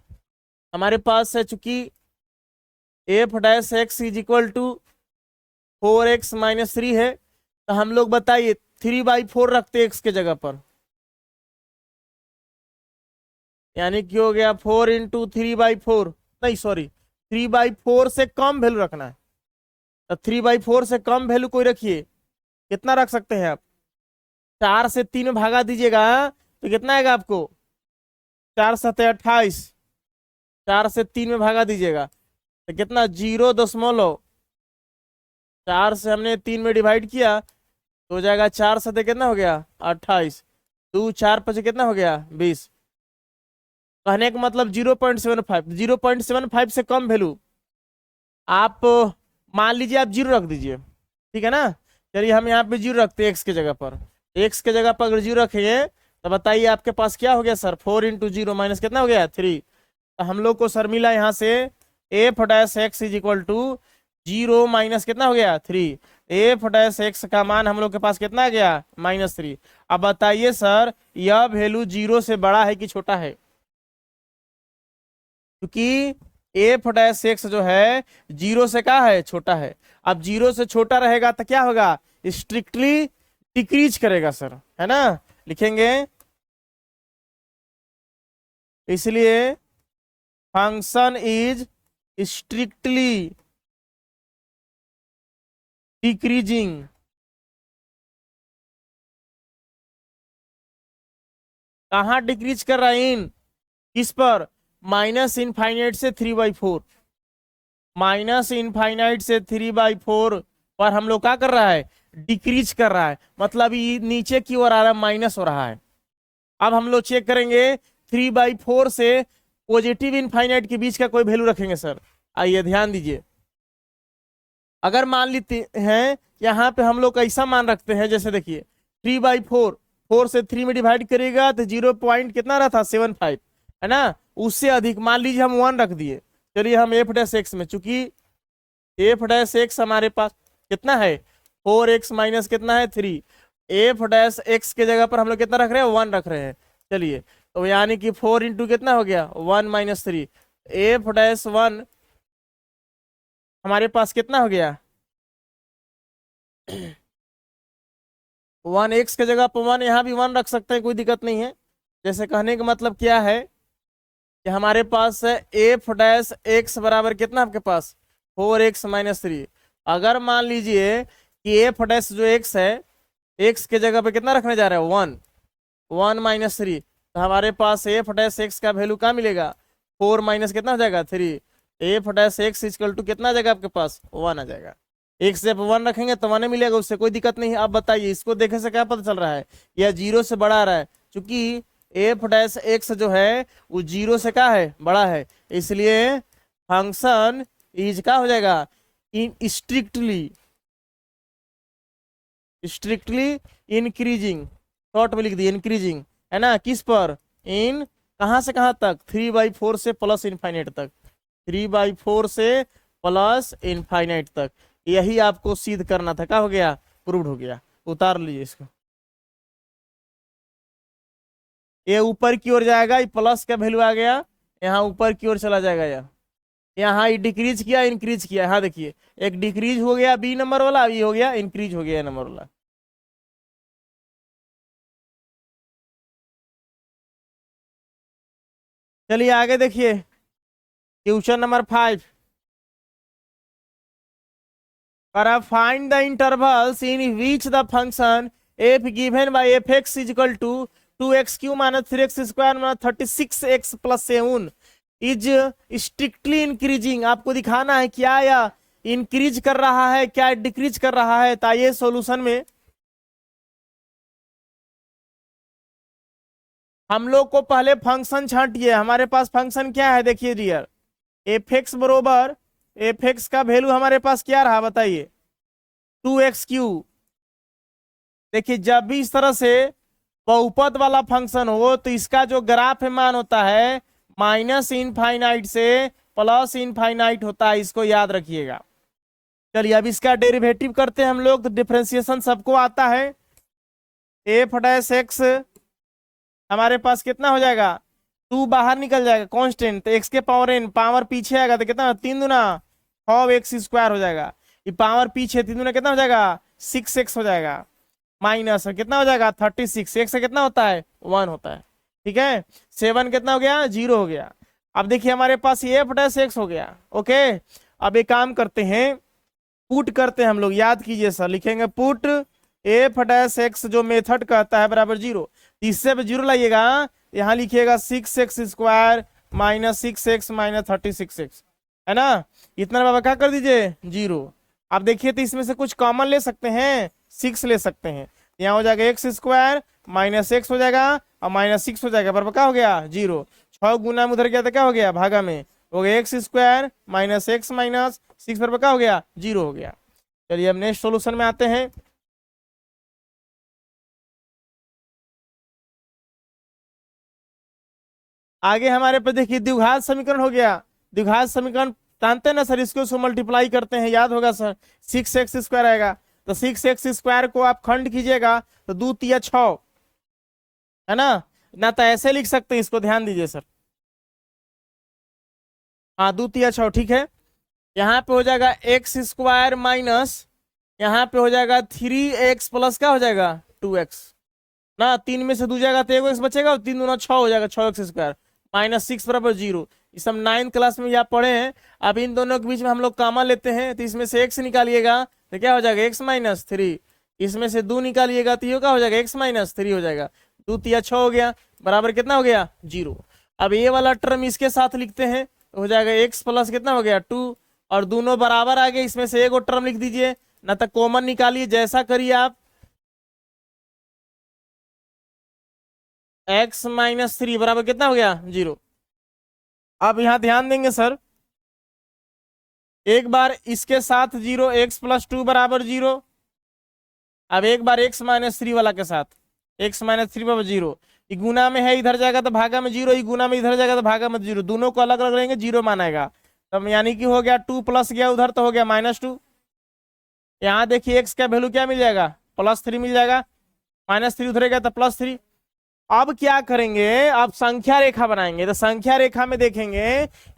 हमारे पास है चूंकि F dash x is equal to 4x minus 3 है, तो हम लोग बताइए 3/4 रखते हैं एक्स के जगह पर। यानी कि हो गया 4 × 3/4, नहीं सॉरी 3/4 से कम वैल्यू रखना है। तो 3/4 से कम वैल्यू कोई रखिए, कितना रख सकते हैं आप? 4 से 3 में भागा दीजिएगा तो कितना आएगा आपको? 4×7 = 28। 4 से 3 में भागा दीजिएगा तो कितना? 0.4 से हमने 3 में डिवाइड किया तो हो जाएगा 4×7 कितना हो गया? 28। 2 4 5 कितना हो गया? 20। कहने का मतलब 0.75, 0.75 से कम वैल्यू आप मान लीजिए आप 0 रख दीजिए, ठीक है ना। चलिए हम यहाँ पे 0 रखते हैं एक्स की जगह पर। एक्स की जगह पर अगर 0 रखेंगे तो बताइए आपके पास क्या हो गया सर? 4 × 0 माइनस कितना हो गया? 3। तो हम लोग को सर मिला यहाँ से f' is equal to 0 minus कितना हो गया? 3। f' का मान हम लोग के पास कितना आ गया? -3। अब बताइए सर यह वैल्यू 0 से बड़ा है कि छोटा है? क्योंकि f' जो है 0 से क्या है? छोटा है। अब 0 से छोटा रहेगा तो क्या होगा? स्ट्रिक्टली डिक्रीज करेगा सर, है ना। लिखेंगे इसलिए फंक्शन इज स्ट्रिक्टली डिक्रीजिंग। कहाँ डिक्रीज कर रहा है? इन किस पर? -∞ से 3/4। -∞ से 3/4 पर हम लोग क्या कर रहा है? डिक्रीज कर रहा है, मतलब ये नीचे की ओर आ रहा है, माइनस हो रहा है। अब हम लोग चेक करेंगे 3/4 से पॉजिटिव इनफाइनाइट के बीच का कोई वैल्यू रखेंगे सर। आइए ध्यान दीजिए, अगर मान लेते हैं यहाँ पे हम लोग ऐसा मान रखते हैं, जैसे देखिए 3/4, 4 से 3 में डिवाइड करेगा तो 0 पॉइंट कितना रहा था? 75, है ना। उससे अधिक मान लीजिए हम 1 रख दिए। चलिए हम f' में, चूंकि f' हमारे पास कितना है? 4x माइनस कितना है? 3। f' के जगह पर हम लोग कितना रख रहे हैं? 1 रख रहे हैं। चलिए तो यानी कि 4 × कितना हो गया? 1 - 3। f'1 हमारे पास कितना हो गया? 1x के जगह पर 1, यहाँ भी 1 रख सकते हैं, कोई दिक्कत नहीं है। जैसे कहने का मतलब क्या है कि हमारे पास है f' बराबर कितना आपके पास? 4x - 3। अगर मान लीजिए कि f' जो x है, x के जगह पे कितना रखने जा रहे हैं? 1। 1 - 3, तो हमारे पास f' का वैल्यू क्या मिलेगा? 4 माइनस कितना हो जाएगा? 3। f' इक्वल टू कितना आ जाएगा आपके पास? 1 आ जाएगा। एक से 1 रखेंगे तो 1 मिलेगा, उससे कोई दिक्कत नहीं है। आप बताइए इसको देखने से क्या पता चल रहा है? यह 0 से बड़ा आ रहा है, क्योंकि f' जो है वो 0 से क्या है? बड़ा है। इसलिए फंक्शन इज क्या हो जाएगा? इन स्ट्रिक्टली इंक्रीजिंग। शॉर्ट में लिख दिए इंक्रीजिंग, है ना। किस पर? इन कहां से कहां तक? 3/4 से प्लस इनफाइनाइट तक। 3/4 से प्लस इनफाइनाइट तक। यही आपको सिद्ध करना था। क्या हो गया? प्रूव्ड हो गया। उतार लीजिए इसको। ये ऊपर की ओर जाएगा, ये प्लस का वैल्यू आ गया, यहाँ ऊपर की ओर चला जाएगा। यहाँ ये डिक्रीज किया, इंक्रीज किया। हाँ देखिए, एक डिक्रीज हो गया बी नंबर वाला, ये हो गया इंक्रीज हो गया नंबर वाला। चलिए आगे देखिए, question number 5। Find the intervals in which the function f given by fx is equal to 2x³ - 3x² - 36x + 7 is strictly increasing. आपको दिखाना है क्या या इंक्रीज कर रहा है, क्या डिक्रीज कर रहा है। तो ये सॉल्यूशन में हम लोग को पहले फंक्शन छांटिए। हमारे पास फंक्शन क्या है? देखिए डियर, f(x) बरोबर f(x) का वैल्यू हमारे पास क्या रहा? बताइए 2x³। देखिए जब भी इस तरह से बहुपद वाला फंक्शन हो तो इसका जो ग्राफ मान होता है -∞ से प्लस इनफाइनाइट होता है, इसको याद रखिएगा। चलिए अब इसका डेरिवेटिव करते हैं हम लोग, तो डिफरेंशिएशन सबको आता है। f' हमारे पास कितना हो जाएगा? 2 बाहर निकल जाएगा कांस्टेंट, तो x के पावर n, पावर पीछे आएगा तो कितना? 3 दूना 6x² हो जाएगा। ये पावर पीछे 3 दूना कितना हो जाएगा? 6x हो जाएगा। माइनस कितना हो जाएगा? 36। x से कितना होता है? 1 होता है। ठीक है, 7 कितना हो गया, 0 हो गया। अब देखिए हमारे पास ये f'(x) हो गया। ओके, अब एक काम करते हैं, पुट करते हैं हम लोग, याद कीजिए सर, लिखेंगे पुट f'(x) जो मेथड कहता है बराबर 0, इससे पे 0 लाइएगा, यहाँ लिखिएगा 6x² minus 6x minus 36x, है ना, इतना बाबा क्या कर दीजिए 0। अब देखिए तो इसमें से कुछ कॉमन ले सकते हैं, 6 ले सकते हैं, यहाँ हो जाएगा x² माइनस x हो जाएगा और माइनस 6 हो जाएगा, बराबर क्या हो गया 0। 6 गुना में उधर गया तो क्या हो गया, भागा में हो गया x² माइनस x माइनस 6 बराबर क्या हो गया 0 हो गया। चलिए अब नेक्स्ट सॉल्यूशन में आते हैं। आगे हमारे पे देखिए द्विघात समीकरण हो गया। द्विघात समीकरण जानते हैं ना सर, इसको मल्टीप्लाई करते हैं, याद होगा सर, 6x² आएगा, तो 6x² को आप खंड कीजिएगा तो 2 तिया 6, है ना तो ऐसे लिख सकते हैं इसको, ध्यान दीजिए सर, हाँ 2 तिया 6, ठीक है। यहाँ पे हो जाएगा x² माइनस, यहाँ पे हो जाएगा 3x प्लस क्या हो जाएगा 2x, ना 3 में से 2 जाएगा तो एगो x बचेगा और 3 दूना 6 हो जाएगा, 6x² माइनस 6 बराबर 0। इस हम 9th क्लास में यहाँ पढ़े हैं। अब इन दोनों के बीच में हम लोग कॉमन लेते हैं, तो इसमें से x निकालिएगा तो क्या हो जाएगा x माइनस 3, इसमें से 2 निकालिएगा तो ये क्या हो जाएगा x माइनस 3 हो जाएगा, 2 तिया 6 हो गया, बराबर कितना हो गया 0। अब ये वाला टर्म इसके साथ लिखते हैं तो हो जाएगा x प्लस कितना हो गया 2, और दोनों बराबर आ गए, इसमें से एक और टर्म लिख दीजिए, ना तो कॉमन निकालिए, जैसा करिए आप। x माइनस 3 बराबर कितना हो गया 0। अब यहां ध्यान देंगे सर, एक बार इसके साथ 0, x प्लस 2 बराबर 0, अब एक बार x माइनस 3 वाला के साथ x माइनस 3 बराबर 0, ये गुना में है इधर जाएगा तो भागा में 0, ये गुना में इधर जाएगा तो भागा में 0, दोनों को अलग अलग रहेंगे 0 मानेगा, तब यानी कि हो गया 2 प्लस गया उधर तो हो गया -2। यहाँ देखिए x का वैल्यू क्या मिल जाएगा +3 मिल जाएगा, -3 उधर गया तो +3। अब क्या करेंगे, अब संख्या रेखा बनाएंगे, तो संख्या रेखा में देखेंगे,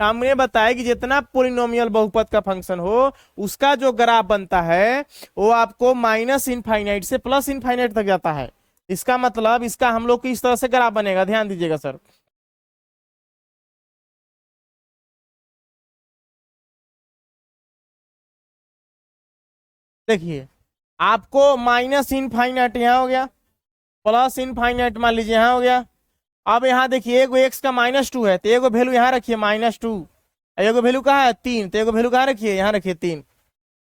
हमने बताया कि जितना पोलिनोमियल बहुपद का फंक्शन हो उसका जो ग्राफ बनता है वो आपको -∞ से +∞ तक जाता है। इसका मतलब इसका हम लोग को इस तरह से ग्राफ बनेगा, ध्यान दीजिएगा सर। देखिए आपको -∞ यहाँ हो गया, +∞ मान लीजिए यहाँ हो गया। अब यहाँ देखिए एगो x का -2 है तो एगो वैल्यू यहाँ रखिए -2, एगो वैल्यू कहाँ है 3, तो एगो वैल्यू कहाँ रखिए यहाँ रखिए 3।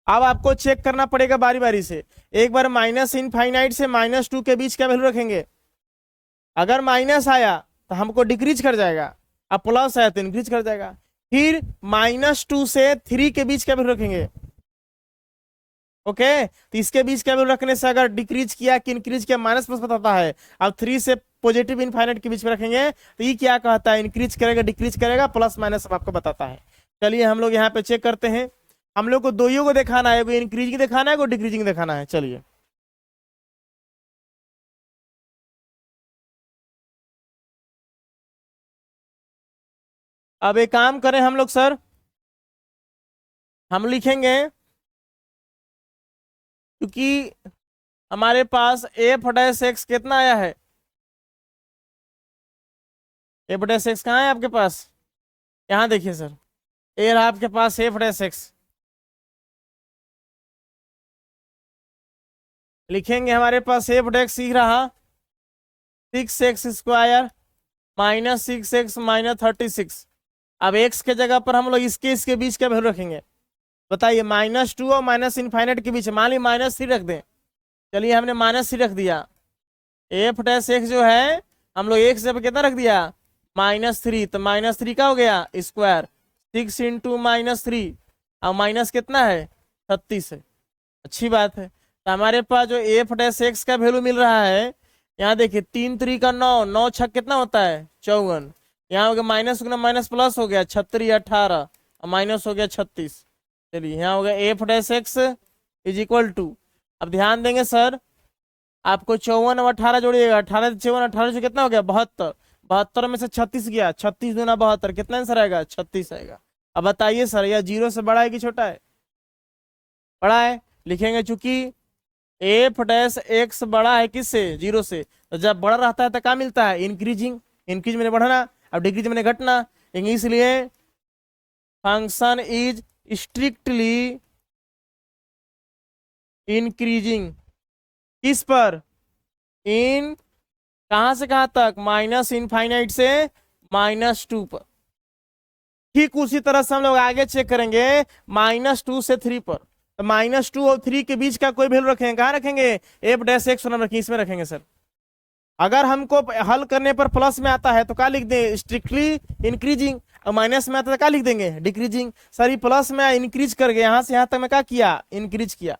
अब आपको चेक करना पड़ेगा बारी बारी से, एक बार -∞ से -2 के बीच का वैल्यू रखेंगे, अगर माइनस आया तो हमको डिक्रीज कर जाएगा, अब प्लस आया तो इंक्रीज कर जाएगा। फिर -2 से 3 के बीच का वैल्यू रखेंगे, ओके तो इसके बीच का वैल्यू रखने से अगर डिक्रीज किया कि इंक्रीज किया माइनस प्लस बताता है। अब 3 से पॉजिटिव इनफाइनाइट के बीच में रखेंगे तो ये क्या कहता है, इंक्रीज करेगा डिक्रीज करेगा प्लस माइनस सब आपको बताता है। चलिए हम लोग यहाँ पे चेक करते हैं, हम लोग को दोइयों को दिखाना है, इंक्रीजिंग दिखाना है, डिक्रीजिंग दिखाना है। चलिए अब एक काम करें हम लोग सर, हम लिखेंगे क्योंकि हमारे पास f'(x) कितना आया है, f'(x) कहाँ है आपके पास, यहाँ देखिए सर, ये रहा आपके पास f'(x), लिखेंगे हमारे पास f'(x) सीख रहा 6x² माइनस 6x माइनस 36। अब x के जगह पर हम लोग इसके बीच का वैल्यू रखेंगे, बताइए -2 और -∞ के बीच, मान ली -3 रख दें, चलिए हमने -3 रख दिया, f'(x) जो है हम लोग एक जगह कितना रख दिया -3, तो -3 का हो गया स्क्वायर, 6 इंटू -3 और माइनस कितना है 36 है। अच्छी बात है, तो हमारे पास जो f'(x) का वैल्यू मिल रहा है, यहाँ देखिए 3 3 का 9, 9 6 कितना होता है 54, यहाँ हो गया माइनस गुना माइनस प्लस हो गया 36 18 और माइनस हो गया 36। चलिए यहाँ हो गया f'(x) इज इक्वल टू, अब ध्यान देंगे सर, आपको 54 और 18 जोड़िएगा, 18 से 54 18 से कितना हो गया 72, 72 में से 36 गया, 36 दूना 72, कितना आंसर आएगा 36 आएगा। अब बताइए सर यह 0 से बड़ा है कि छोटा है, बड़ा है, लिखेंगे चूंकि f'(x) बड़ा है किससे 0 से, तो जब बड़ा रहता है तो क्या मिलता है इंक्रीजिंग, इंक्रीज मैंने बढ़ना, अब डिक्रीज मैंने घटना, इसलिए फंक्शन इज स्ट्रिक्टली इंक्रीजिंग। किस पर? इन कहां से कहां तक? माइनस इनफाइनाइट से -2 पर। ठीक उसी तरह से हम लोग आगे चेक करेंगे -2 से 3 पर। तो -2 और 3 के बीच का कोई वैल्यू रखेंगे, कहाँ रखेंगे? एफ डैश एक्स रखेंगे, इसमें रखेंगे सर। अगर हमको हल करने पर प्लस में आता है तो क्या लिख दें? Strictly increasing. और माइनस में आता है तो क्या लिख देंगे? डिक्रीजिंग। सर ये प्लस में इंक्रीज कर गया, यहां से यहां तक मैं क्या किया? इंक्रीज किया।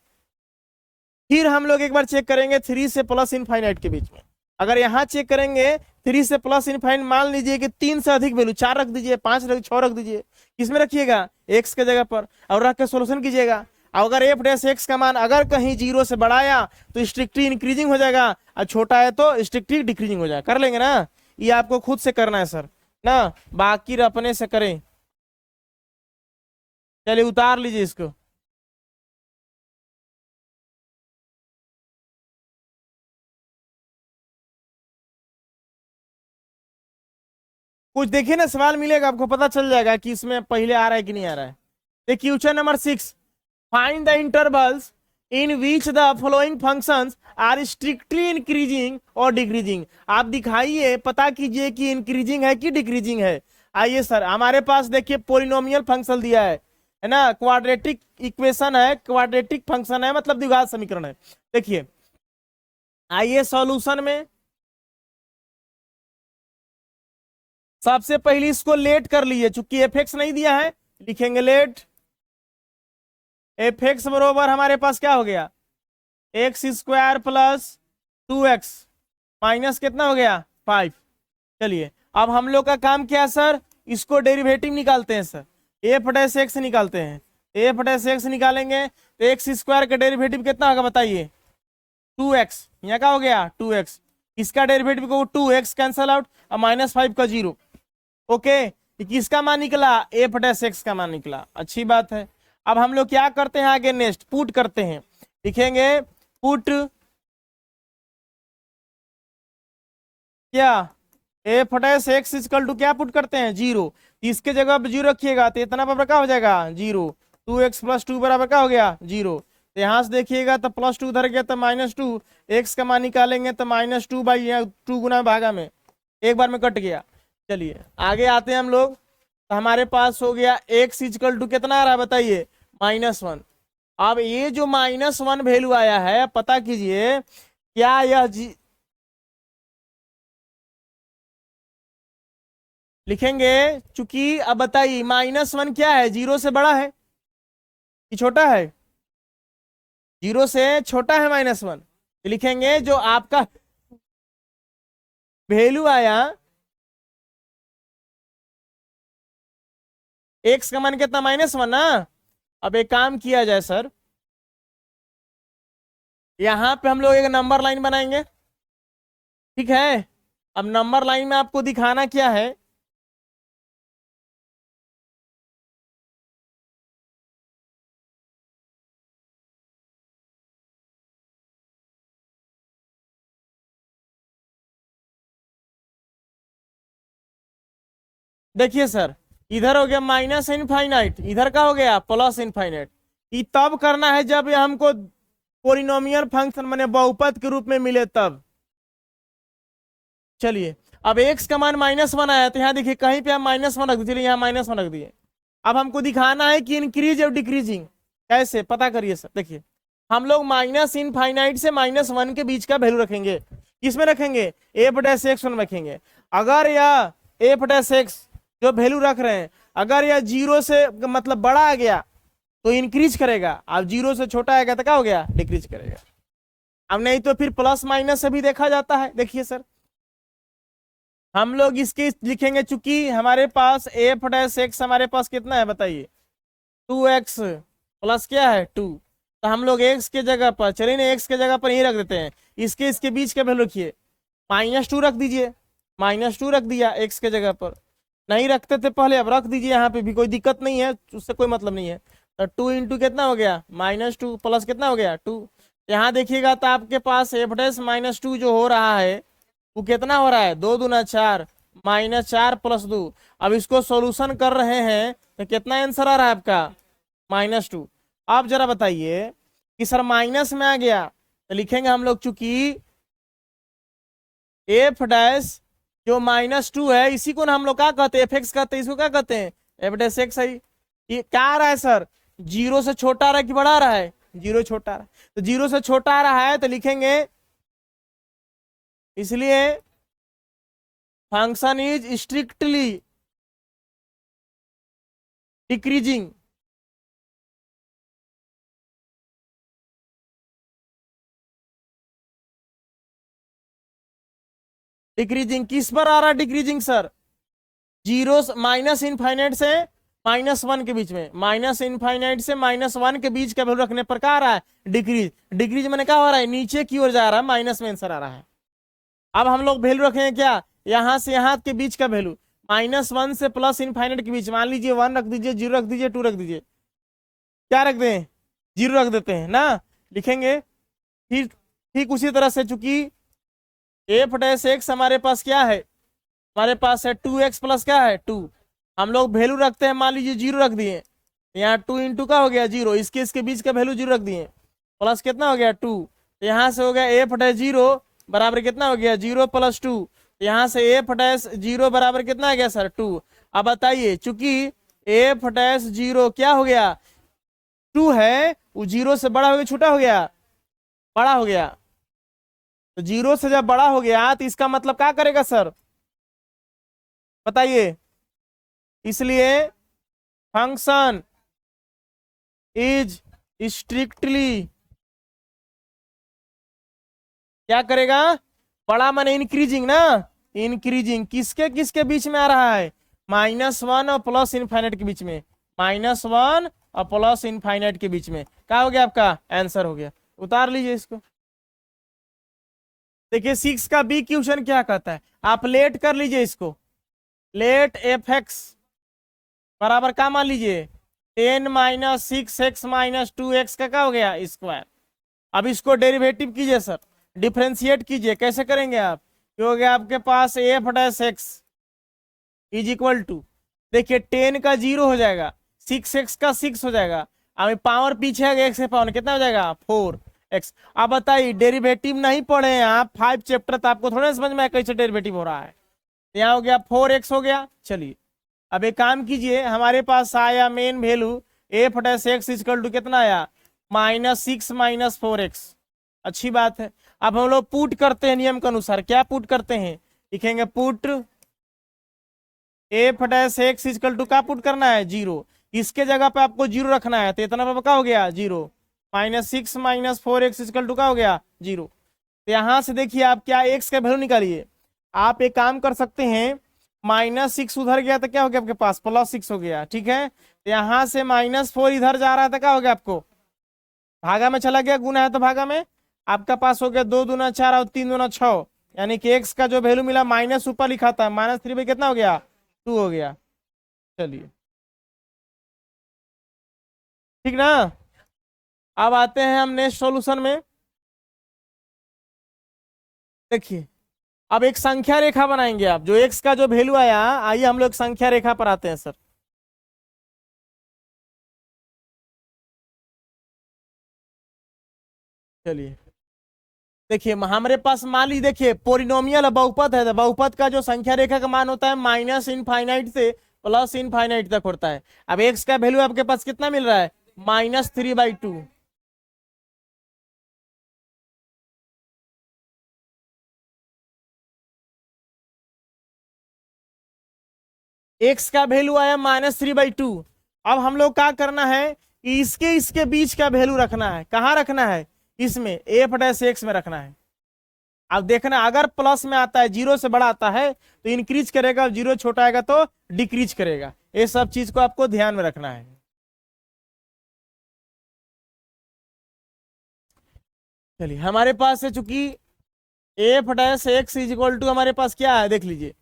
फिर हम लोग एक बार चेक करेंगे 3 से प्लस इनफाइनाइट के बीच में। अगर यहाँ चेक करेंगे 3 से प्लस इनफाइनाइट, मान लीजिए कि 3 से अधिक वैल्यू, 4 रख दीजिए, 5 रख, 6 रख दीजिए, किसमें रखिएगा? एक्स के जगह पर, और रख के सोल्यूशन कीजिएगा। अगर एफ डैश एक्स का मान अगर कहीं 0 से बढ़ाया तो स्ट्रिक्टली इंक्रीजिंग हो जाएगा, और छोटा है तो स्ट्रिक्टली डिक्रीजिंग हो जाएगा। कर लेंगे ना? ये आपको खुद से करना है सर ना, बाकी अपने से करें। चलिए उतार लीजिए इसको। कुछ देखिए ना, सवाल मिलेगा आपको, पता चल जाएगा कि इसमें पहले आ रहा है कि नहीं आ रहा है। देखिए question number 6, find the intervals in which the following functions are strictly increasing और डिक्रीजिंग। आप दिखाइए, पता कीजिए कि इंक्रीजिंग है कि डिक्रीजिंग है। आइए सर, हमारे पास देखिए पोलिनोमियल फंक्शन दिया है ना, क्वाड्रेटिक इक्वेशन है, क्वाड्रेटिक फंक्शन है, मतलब द्विघात समीकरण है। देखिए आइए सॉल्यूशन में सबसे पहले इसको लेट कर लीजिए, चूंकि एफ एक्स नहीं दिया है, लिखेंगे लेट एफ एक्स बरोबर हमारे पास क्या हो गया? X square plus 2x minus कितना हो गया? 5। चलिए अब हम लोग का काम क्या है सर? इसको डेरिवेटिव निकालते हैं सर, एफ डैश एक्स निकालते हैं। एफ डैश एक्स निकालेंगे तो एक्स स्क्वायर का डेरिवेटिव कितना होगा बताइए? 2x। यहाँ का हो गया 2x, इसका डेरिवेटिव को 2x कैंसल आउट, और -5 का 0। ओके, किसका मान निकला? एफ डैश एक्स का मान निकला। अच्छी बात है। अब हम लोग क्या करते हैं आगे? नेक्स्ट पुट करते हैं, लिखेंगे पुट क्या? F dash X equal to क्या पुट करते हैं? 0। इसके जगह आप 0 रखिएगा तो इतना बराबर क्या हो जाएगा? 0। 2x + 2 बराबर क्या हो गया? 0। तो यहाँ से देखिएगा तो +2 उधर गया तो -2, एक्स का मान निकालेंगे तो -2/2 गुना भागा में एक बार में कट गया। चलिए आगे आते हैं हम लोग, तो हमारे पास हो गया x इक्वल टू कितना आ रहा है बताइए? -1। अब ये जो -1 वैल्यू आया है, पता कीजिए क्या यह लिखेंगे, चूंकि अब बताइए -1 क्या है? 0 से बड़ा है कि छोटा है? 0 से छोटा है -1। तो लिखेंगे जो आपका वैल्यू आया, एक्स का मान कितना? -1 ना। अब एक काम किया जाए सर, यहां पे हम लोग एक नंबर लाइन बनाएंगे, ठीक है? अब नंबर लाइन में आपको दिखाना क्या है? देखिए सर, इधर हो गया माइनस इनफाइनाइट, इधर का हो गया प्लस इनफाइनाइट। ये तब करना है जब ये हमको पोलिनोमियल फंक्शन माने बहुपद के रूप में मिले तब। चलिए अब x का मान -1 आया, तो यहाँ देखिए कहीं पे हम -1 रख दिए, यहाँ -1 रख दिए। अब हमको दिखाना है कि इंक्रीज और डिक्रीजिंग कैसे, पता करिए सर। देखिए हम लोग माइनस इनफाइनाइट से -1 के बीच का वैल्यू रखेंगे, किसमें रखेंगे? एफ डैश एक्स में रखेंगे। अगर यह एफ डैश एक्स जो वैल्यू रख रहे हैं, अगर यह 0 से मतलब बड़ा आ गया तो इंक्रीज करेगा, अब 0 से छोटा आएगा तो क्या हो गया? डिक्रीज करेगा। अब नहीं तो फिर प्लस माइनस से भी देखा जाता है। देखिए सर, हम लोग इसके लिखेंगे, चूंकि हमारे पास एफ डैश एक्स हमारे पास कितना है बताइए? 2x प्लस क्या है? 2। तो हम लोग x के जगह पर, चलिए ना x के जगह पर यही रख देते हैं, इसके बीच का वैल्यू रखिए, -2 रख दीजिए। -2 रख दिया x के जगह पर, नहीं रखते थे पहले, अब रख दीजिए, यहाँ पे भी कोई दिक्कत नहीं है, उससे कोई मतलब नहीं है। तो 2 इंटू कितना हो गया? -2 प्लस कितना हो गया? 2। यहाँ देखिएगा तो आपके पास एफ डैश -2 जो हो रहा है वो कितना हो रहा है? 2 दूना 4 -4 + 2। अब इसको सॉल्यूशन कर रहे हैं तो कितना आंसर आ रहा है आपका? -2। अब जरा बताइए कि सर माइनस में आ गया तो लिखेंगे हम लोग, चूंकि एफ डैश जो -2 है इसी को ना हम लोग क्या कहते हैं? एफ एक्स कहते हैं। इसको क्या कहते हैं? एफ डैश एक्स है। ये क्या आ रहा है सर? 0 से छोटा आ रहा है कि बड़ा आ रहा है? 0 छोटा आ रहा है, तो 0 से छोटा आ रहा है तो लिखेंगे, इसलिए function is strictly decreasing. Decreasing किस पर आ रहा है? Decreasing sir zero minus infinite से -1 के बीच में, माइनस इनफाइनाइट से -1 के बीच का वैल्यू रखने पर क्या आ रहा है? डिक्रीज। डिक्रीज मैंने क्या हो रहा है? नीचे की ओर जा रहा है, माइनस में आंसर आ रहा है। अब हम लोग वैल्यू रखेंगे क्या? यहां से यहां के बीच का वैल्यू, -1 से प्लस इनफाइनाइट के बीच। मान लीजिए 1 रख दीजिए, 0 रख दीजिए, 2 रख दीजिए। क्या रख दें? 0 रख देते हैं ना, लिखेंगे। फिर ठीक उसी तरह से, चूंकि एफ डैश एक्स हमारे पास क्या है? हमारे पास है 2x प्लस क्या है? 2। हम लोग वैल्यू रखते हैं, मान लीजिए 0 रख दिए, यहाँ 2 इंटू का हो गया 0, इसके बीच का वैल्यू 0 रख दिए, प्लस कितना हो गया? 2। तो यहाँ से हो गया एफ डैश 0 बराबर कितना हो गया? 0 + 2। यहाँ से एफ डैश 0 बराबर कितना आ गया सर? 2। अब बताइए, चूंकि एफ डैश 0 क्या हो गया? 2 है, वो 0 से बड़ा हो गया छोटा हो गया? बड़ा हो गया। तो 0 से जब बड़ा हो गया तो इसका मतलब क्या करेगा सर? बताइए। इसलिए फंक्शन इज स्ट्रिक्टली क्या करेगा? बड़ा माने इंक्रीजिंग ना, इंक्रीजिंग। किसके किसके बीच में आ रहा है? -1 और प्लस इनफाइनाइट के बीच में, -1 और प्लस इनफाइनाइट के बीच में। क्या हो गया? आपका आंसर हो गया। उतार लीजिए इसको। देखिए 6 का बी क्वेश्चन क्या कहता है, आप लेट कर लीजिए इसको। लेट एफ एक्स बराबर क्या मान लीजिए? 10 - 6x - 2x का क्या हो गया? स्क्वायर। अब इसको डेरिवेटिव कीजिए सर, डिफ्रेंशिएट कीजिए। कैसे करेंगे आप? ये हो गया आपके पास f dash x is equal to, देखिए 10 का 0 हो जाएगा, 6x का 6 हो जाएगा, अब पावर पीछे आ गया, x के पावर कितना हो जाएगा? 4x। अब बताइए, डेरिवेटिव नहीं पढ़े हैं आप 5 चैप्टर, तो आपको थोड़ा समझ में आया कैसे डेरिवेटिव हो रहा है। यहाँ हो गया 4x हो गया। चलिए अब एक काम कीजिए, हमारे पास आया main value F dash X equal to कितना आया? -6 - 4x। अच्छी बात है। अब हम लोग पुट करते हैं नियम के अनुसार। क्या पुट करते हैं? लिखेंगे put F dash X equal to क्या पुट करना है? 0। इसके जगह पे आपको 0 रखना है, तो इतना पे क्या हो गया? 0। -6 - 4x इक्वल टू क्या हो गया? 0। तो यहां से देखिए आप क्या x का वैल्यू निकालिए। आप एक काम कर सकते हैं, -6 उधर गया तो क्या हो गया आपके पास? +6 हो गया। ठीक है, तो यहां से -4 इधर जा रहा है तो क्या हो गया आपको? भागा में चला गया, गुना है तो भागा में। आपका पास हो गया 2 दूना 4 और 3 दूना 6, यानी कि x का जो वैल्यू मिला माइनस ऊपर लिखा था, -3 पे कितना हो गया? 2 हो गया। चलिए ठीक ना। अब आते हैं हम नेक्स्ट सॉल्यूशन में। देखिए अब एक संख्या रेखा बनाएंगे आप, जो x का जो वैल्यू आया, आइए हम लोग संख्या रेखा पर आते हैं सर। चलिए देखिए हमारे पास मान लीजिए, देखिए पोलिनोमियल बहुपद है, तो बहुपद का जो संख्या रेखा का मान होता है माइनस इनफाइनाइट से प्लस इनफाइनाइट तक होता है। अब एक्स का वैल्यू आपके पास कितना मिल रहा है? -3/2। एक्स का वैल्यू आया -3/2। अब हम लोग क्या करना है कि इसके इसके बीच का वैल्यू रखना है। कहाँ रखना है? इसमें एफ डैश एक्स में रखना है। अब देखना, अगर प्लस में आता है, 0 से बड़ा आता है तो इंक्रीज करेगा, 0 छोटा आएगा तो डिक्रीज करेगा। ये सब चीज को आपको ध्यान में रखना है। चलिए हमारे पास है, चूंकि F dash x is equal to हमारे पास क्या है? देख लीजिए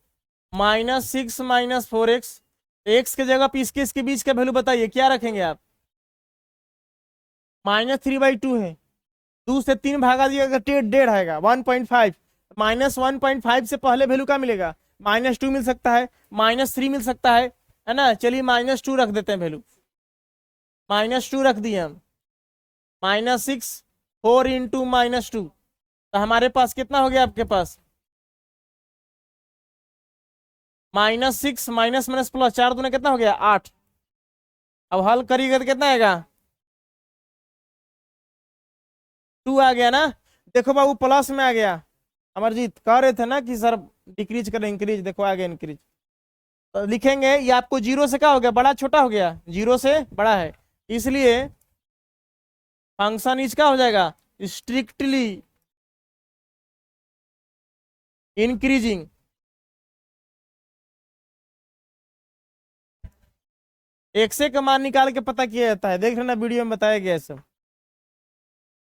-6 - 4x। एक्स के जगह पे इसके इसके बीच का वैल्यू बताइए, क्या रखेंगे आप? -3/2 है, 2 से 3 भागा दिएगा, 1.5 आएगा, 1.5। -1.5 से पहले वैल्यू क्या मिलेगा? -2 मिल सकता है, -3 मिल सकता है ना। चलिए -2 रख देते हैं वैल्यू, -2 रख दिए हम। -6 4 इंटू -2, तो हमारे पास कितना हो गया आपके पास, -6 माइनस माइनस प्लस 4 दूने कितना हो गया 8। अब हल करिएगा तो कितना आएगा 2 आ गया ना। देखो बाबू प्लस में आ गया। अमरजीत कह रहे थे ना कि सर डिक्रीज करें इंक्रीज, देखो आ गया इंक्रीज। तो लिखेंगे ये आपको 0 से क्या हो गया, बड़ा छोटा हो गया, 0 से बड़ा है, इसलिए फंक्शन इज क्या हो जाएगा, स्ट्रिक्टली इंक्रीजिंग। एक्से का मान निकाल के पता किया जाता है, देख रहे ना वीडियो में बताया गया है सब।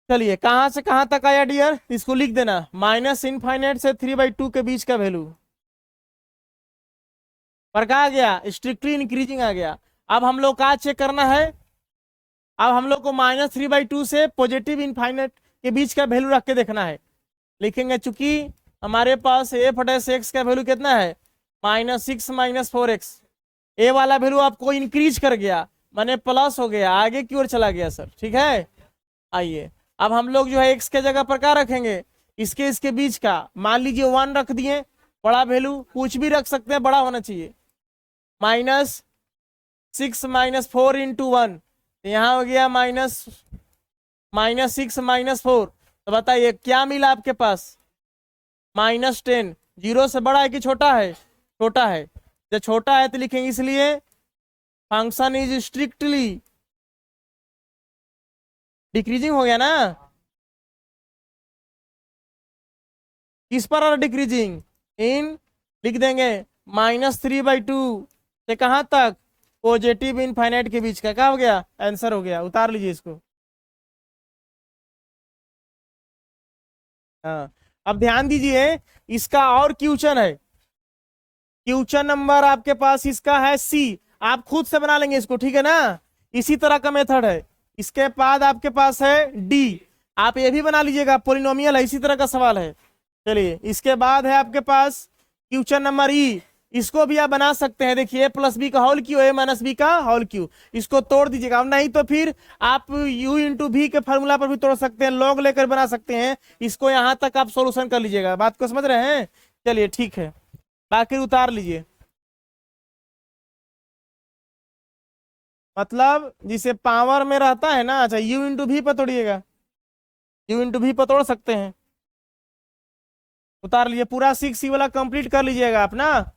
चलिए कहां से कहां तक आया डियर, इसको लिख देना, -∞ से 3/2 के बीच का वैल्यू पर क्या आ गया, स्ट्रिक्टली इंक्रीजिंग आ गया। अब हम लोग का चेक करना है, अब हम लोग को -3/2 से पॉजिटिव इनफाइनाइट के बीच का वैल्यू रख के देखना है। लिखेंगे चूंकि हमारे पास f(x) का वैल्यू कितना है, -6 4x, ए वाला वैल्यू आपको इंक्रीज कर गया, माने प्लस हो गया, आगे की ओर चला गया सर, ठीक है। आइए अब हम लोग जो है x के जगह पर क्या रखेंगे, इसके बीच का, मान लीजिए 1 रख दिए, बड़ा वैल्यू कुछ भी रख सकते हैं, बड़ा होना चाहिए। -6 4 इंटू 1, यहाँ हो गया -6 4, तो बताइए क्या मिला आपके पास, -10। 0 से बड़ा है कि छोटा है, छोटा है, जब छोटा है तो लिखेंगे, इसलिए फंक्शन इज स्ट्रिक्टली डिक्रीजिंग हो गया ना। किस पर डिक्रीजिंग, इन लिख देंगे -3/2 से कहां तक, पॉजिटिव इनफाइनाइट के बीच का, क्या हो गया, आंसर हो गया, उतार लीजिए इसको। हाँ अब ध्यान दीजिए, इसका और क्वेश्चन है, क्वेश्चन नंबर आपके पास इसका है C, आप खुद से बना लेंगे इसको, ठीक है ना, इसी तरह का मेथड है। इसके बाद आपके पास है D, आप ये भी बना लीजिएगा, पोलिनोमियल है, इसी तरह का सवाल है। चलिए इसके बाद है आपके पास क्वेश्चन नंबर E, इसको भी आप बना सकते हैं। देखिए a+b का होल क्यू, a-b का होल क्यू, इसको तोड़ दीजिएगा, नहीं तो फिर आप u इंटू v के फॉर्मूला पर भी तोड़ सकते हैं, लॉग लेकर बना सकते हैं, इसको यहां तक आप सोल्यूशन कर लीजिएगा। बात को समझ रहे हैं, चलिए ठीक है, बाकी उतार लीजिए। मतलब जिसे पावर में रहता है ना, अच्छा u इंटू v पर तोड़िएगा, u इंटू v पर तोड़ सकते हैं, उतार लीजिए, पूरा 6 वाला कंप्लीट कर लीजिएगा आप ना।